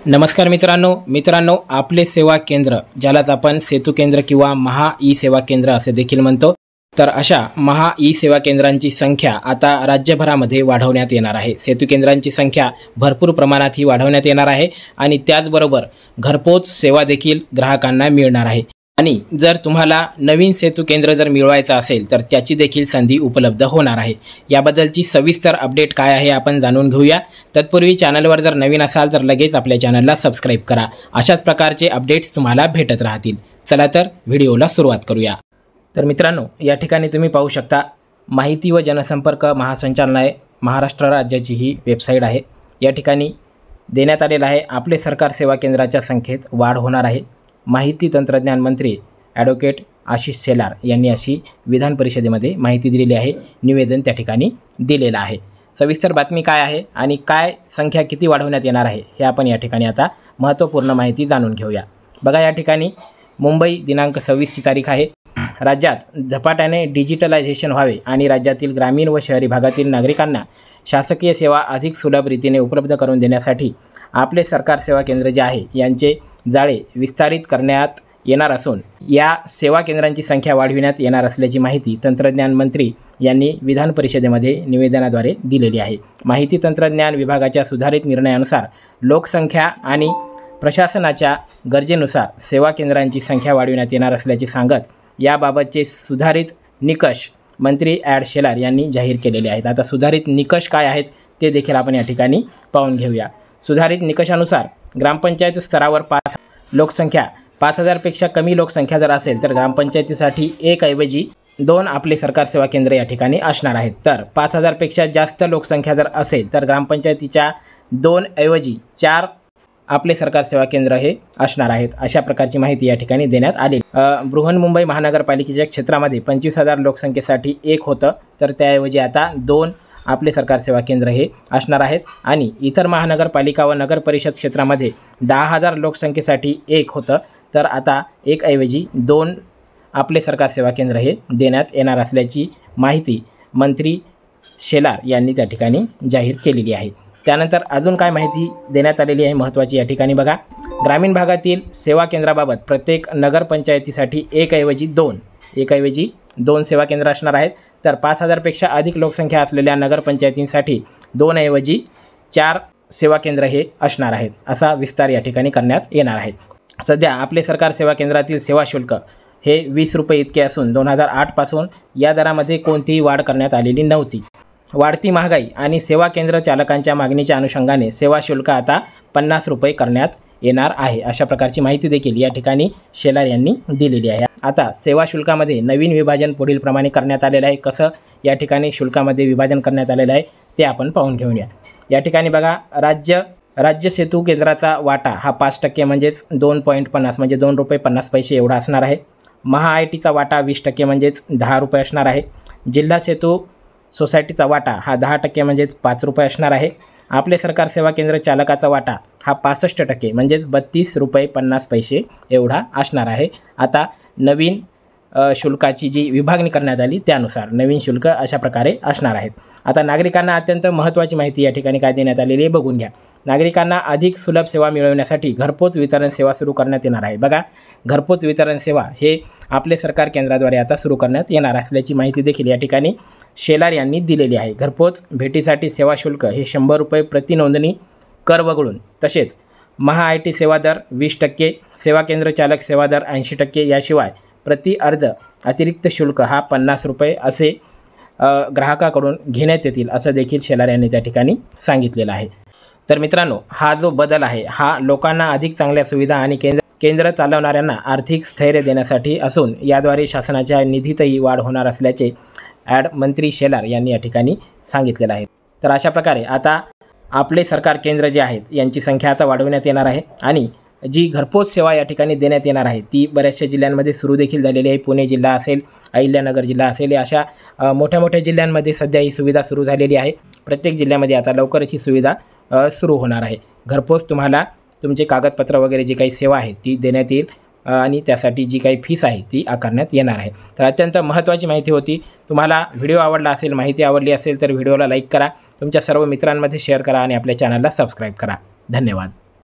नमस्कार मित्रांनो आपले सेवा केंद्र ज्यालाच आपण सेतू केंद्र किंवा महा ई सेवा केंद्र असे देखील म्हणतो। तर अशा महा ई सेवा केंद्रांची संख्या आता राज्यभरामध्ये वाढवण्यात येणार आहे। सेतू केंद्रांची संख्या भरपूर प्रमाणात ही वाढवण्यात येणार आहे आणि त्याचबरोबर घरपोच सेवा देखील ग्राहकांना मिळणार आहे। आणि जर तुम्हाला नवीन सेतू केंद्र जर मिळवायचं असेल तर त्याची देखील संधी उपलब्ध होणार आहे। याबद्दलची सविस्तर अपडेट काय आहे आपण जाणून घेऊया। तत्पूर्वी चॅनलवर जर नवीन असाल तर लगेच आपल्या चॅनलला सबस्क्राइब करा। अशाच प्रकारचे अपडेट्स तुम्हाला भेटत राहतील। चला तर व्हिडिओला सुरुवात करूया। तर मित्रांनो, या ठिकाणी तुम्ही पाहू शकता माहिती व जनसंपर्क महासंचालनालय महाराष्ट्र राज्याची ही वेबसाईट आहे। या ठिकाणी देण्यात आलेला आहे आपले सरकार सेवा केंद्राच्या संख्येत वाढ होणार आहे। माहिती तंत्रज्ञान मंत्री ॲडव्होकेट आशिष शेलार यांनी अशी विधान परिषदेमध्ये माहिती दिलेली आहे। निवेदन त्या ठिकाणी दिलेलं आहे। सविस्तर बातमी काय आहे आणि काय संख्या किती वाढवण्यात येणार आहे हे आपण या ठिकाणी आता महत्त्वपूर्ण माहिती जाणून घेऊया। बघा, या ठिकाणी मुंबई दिनांक 26 ची तारीख आहे। राज्यात झपाट्याने डिजिटलायझेशन व्हावे आणि राज्यातील ग्रामीण व शहरी भागातील नागरिकांना शासकीय सेवा अधिक सुलभ रीतीने उपलब्ध करून देण्यासाठी आपले सरकार सेवा केंद्र जे आहे यांचे जाळे विस्तारित करण्यात येणार असून या सेवा केंद्रांची संख्या वाढविण्यात येणार असल्याची माहिती तंत्रज्ञान मंत्री यांनी विधान परिषदेमध्ये निवेदनाद्वारे दिलेली आहे। माहिती तंत्रज्ञान विभागाच्या सुधारित निर्णयानुसार लोकसंख्या आणि प्रशासनाच्या गरजेनुसार सेवा केंद्रांची संख्या वाढविण्यात येणार असल्याचे सांगत याबाबतचे सुधारित निकष मंत्री ॲड शेलार यांनी जाहीर केलेले आहेत। आता सुधारित निकष काय आहेत ते देखील आपण या ठिकाणी पाहून घेऊया। सुधारित निकषानुसार ग्रामपंचायत स्तरावर लोकसंख्या 5000 पेक्षा कमी लोकसंख्या जर असेल तर ग्रामपंचायतीसाठी 1 ऐवजी 2 आपले सरकार सेवा केंद्र या ठिकाणी असणार आहेत। तर 5000 पेक्षा जास्त लोकसंख्या जर असेल तर ग्रामपंचायतीच्या 2 ऐवजी 4 आपले सरकार सेवा केंद्र हे असणार आहेत। अशा प्रकारची माहिती या ठिकाणी देण्यात आली। बृहन्मुंबई महानगरपालिकेच्या क्षेत्रामध्ये 25000 लोकसंख्येसाठी 1 होतं तर त्याऐवजी आता 2 आपले सरकार सेवा केंद्र हे असणार आहेत। आणि इतर महानगरपालिका व नगर परिषद क्षेत्रामध्ये 10000 लोकसंख्येसाठी 1 होतं तर आता 1 ऐवजी 2 आपले सरकार सेवा केंद्र हे देण्यात येणार असल्याची माहिती मंत्री शेलार यांनी त्या ठिकाणी जाहीर केलेली आहे। त्यानंतर अजून काय माहिती देण्यात आलेली आहे महत्त्वाची या ठिकाणी बघा, ग्रामीण भागातील सेवा केंद्राबाबत प्रत्येक नगरपंचायतीसाठी 1 ऐवजी 2 सेवा केंद्र असणार आहेत। तर 5000 पेक्षा अधिक लोकसंख्या असलेल्या नगरपंचायतींसाठी 2 ऐवजी 4 सेवा केंद्र हे असणार आहेत। असा विस्तार या ठिकाणी करण्यात येणार आहे। सध्या आपले सरकार सेवा केंद्रातील सेवा शुल्क हे 20 रुपये इतके असून 2008 पासून या दरामध्ये कोणतीही वाढ करण्यात आलेली नव्हती। वाढती महागाई आणि सेवा केंद्र चालकांच्या मागणीच्या अनुषंगाने सेवा शुल्क आता 50 रुपये करण्यात येणार आहे। अशा प्रकारची माहिती देखील या ठिकाणी शेलार यांनी दिलेली आहे। आता सेवा शुल्कामध्ये नवीन विभाजन पुढील प्रमाणे करण्यात आलेलं आहे। कसं या ठिकाणी शुल्कामध्ये विभाजन करण्यात आलेलं आहे ते आपण पाहून घेऊया। या ठिकाणी बघा, राज्य सेतू केंद्राचा वाटा हा 5% म्हणजेच 2.50 म्हणजे 2 रुपये 50 पैसे एवढा असणार आहे। महा आय टीचा वाटा 20% म्हणजेच 10 रुपये असणार आहे। जिल्हा सेतू सोसायटीचा वाटा हा 10% म्हणजेच 5 रुपये असणार आहे। आपले सरकार सेवा केंद्र चालकाचा वाटा हा 65% म्हणजेच 32 रुपये 50 पैसे एवढा असणार आहे। आता नवीन शुल्काची जी विभागणी करण्यात आली त्यानुसार नवीन शुल्क अशा प्रकारे असणार आहेत। आता नागरिकांना अत्यंत महत्त्वाची माहिती या ठिकाणी काय देण्यात आलेली आहे बघून घ्या। नागरिकांना अधिक सुलभ सेवा मिळवण्यासाठी घरपोच वितरण सेवा सुरू करण्यात येणार आहे। बघा, घरपोच वितरण सेवा हे आपले सरकार केंद्राद्वारे आता सुरू करण्यात येणार असल्याची माहिती देखील या ठिकाणी शेलार यांनी दिलेली आहे। घरपोच भेटीसाठी सेवा शुल्क हे 100 रुपये प्रति नोंदणी कर वगळून, तसेच महा आय टी सेवा दर 20%, सेवा केंद्र चालक सेवा दर 80%, याशिवाय प्रति अर्ज अतिरिक्त शुल्क हा 50 रुपये असे ग्राहकाकडून घेण्यात येतील असं देखील शेलार यांनी त्या ठिकाणी सांगितलेलं आहे। तर मित्रांनो, हा जो बदल आहे हा लोकांना अधिक चांगल्या सुविधा आणि केंद्र चालवणाऱ्यांना आर्थिक स्थैर्य देण्यासाठी असून याद्वारे शासनाच्या निधीतही वाढ होणार असल्याचे मंत्री शेलार यांनी या ठिकाणी सांगितलेलं आहे। तर अशा प्रकारे आता आपले सरकार केंद्र जे आहेत यांची संख्या आता वाढवण्यात येणार आहे आणि जी घरपोच सेवा या ठिकाणी देण्यात येणार आहे ती बऱ्याचशा जिल्ह्यांमध्ये सुरू देखील झालेली आहे। पुणे जिल्हा असेल, अहिल्यानगर जिल्हा असेल, अशा मोठ्या मोठ्या जिल्ह्यांमध्ये सध्या ही सुविधा सुरू झालेली आहे। प्रत्येक जिल्ह्यामध्ये आता लवकरच ही सुविधा सुरू होणार आहे। घरपोच तुम्हाला तुमचे कागदपत्र वगैरे जी काही सेवा आहे ती देण्यात येईल आणि त्यासाठी जी काही फीस आहे ती आकारण्यात येणार आहे। तर अत्यंत महत्त्वाची माहिती होती। तुम्हाला व्हिडिओ आवडला असेल, माहिती आवडली असेल तर व्हिडिओला लाईक करा, तुमच्या सर्व मित्रांमध्ये शेअर करा आणि आपल्या चॅनलला सबस्क्राईब करा। धन्यवाद।